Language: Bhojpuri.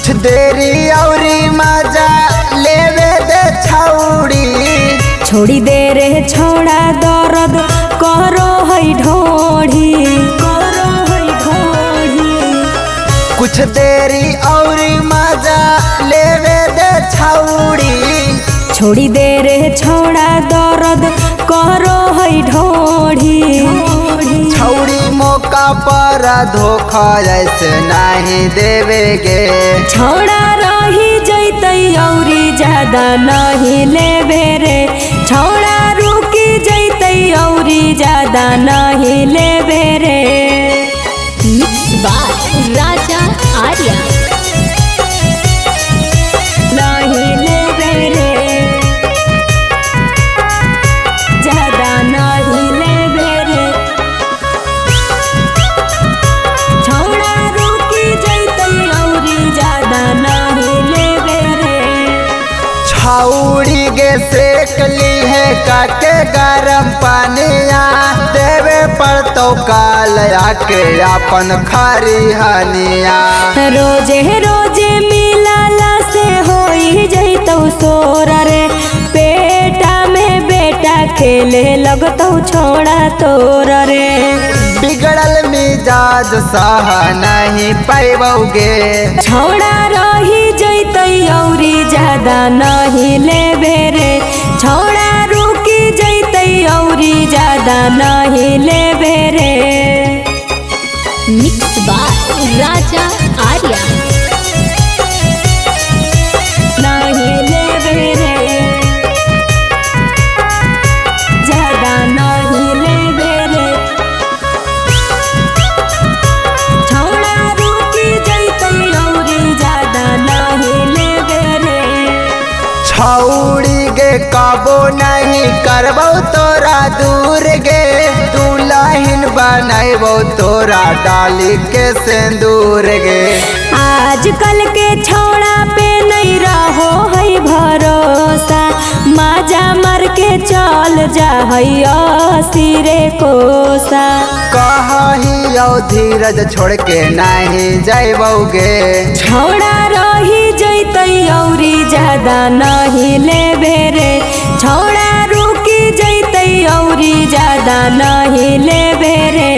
कुछ देरी औरी मजा लेवे दे छौड़ी, छोड़ी दे रे छोड़ा दर्द करो है ढोढ़ी, करो है ढोढ़ी। कुछ देरी औरी मजा लेवे दे छौड़ी, छोड़ी दे रे छोड़ा दर्द करो है ढोढ़ी। छौड़ी मौका पर धोखा ऐसे नहीं देवेगे, छोड़ा रही जैतै औरी ज्यादा नहीं लेबे रे, छोड़ा रुकी जैतै औरी ज्यादा नहीं लेबे रे। मिक्स बाय राजा आर्या। नहीं लेबे रे, ज्यादा नहीं लेबे रे, छोड़ा रुकी जैतै औरी ज्यादा नहीं लेबे रे। छौड़ी गे सेक ली है काके गरम पानिया, देवे पर तो काल आके अपन खरी हनिया। रोजे रोजे मिलाला से होई जैतौ सोर रे, पेटा में बेटा खेले लगतौ छोड़ा तोर रे। बिगड़ल मिजाज सह नहीं पैबोगे, छोड़ा रही जैतै औरी ज्यादा नहीं लेबे रे, छोड़ा रुकी जैतै औरी ज्यादा नहीं लेबे रे। मिक्स बाय राजा आर्या। नहीं लेबे रे, ज्यादा नहीं लेबे रे, छोड़ा रुकी जैतै औरी ज्यादा नहीं लेबे रे। छौड़ी गे काबो नहीं करबो तोरा दूर गे, दुल्हन बनैबो तोरा डाली के सिंदूर गे। आजकल के छोड़ा पे नहीं रहो है भरोसा, माजा मर के चल जा है सिरे कोसा। कहीं औ धीरज छोड़ के नहीं जैबोगे, छोड़ा रही जैतै औरी ज्यादा नहीं लेबे रे, छोड़ा रुकी जैतै औरी ज्यादा नहीं लेबे रे।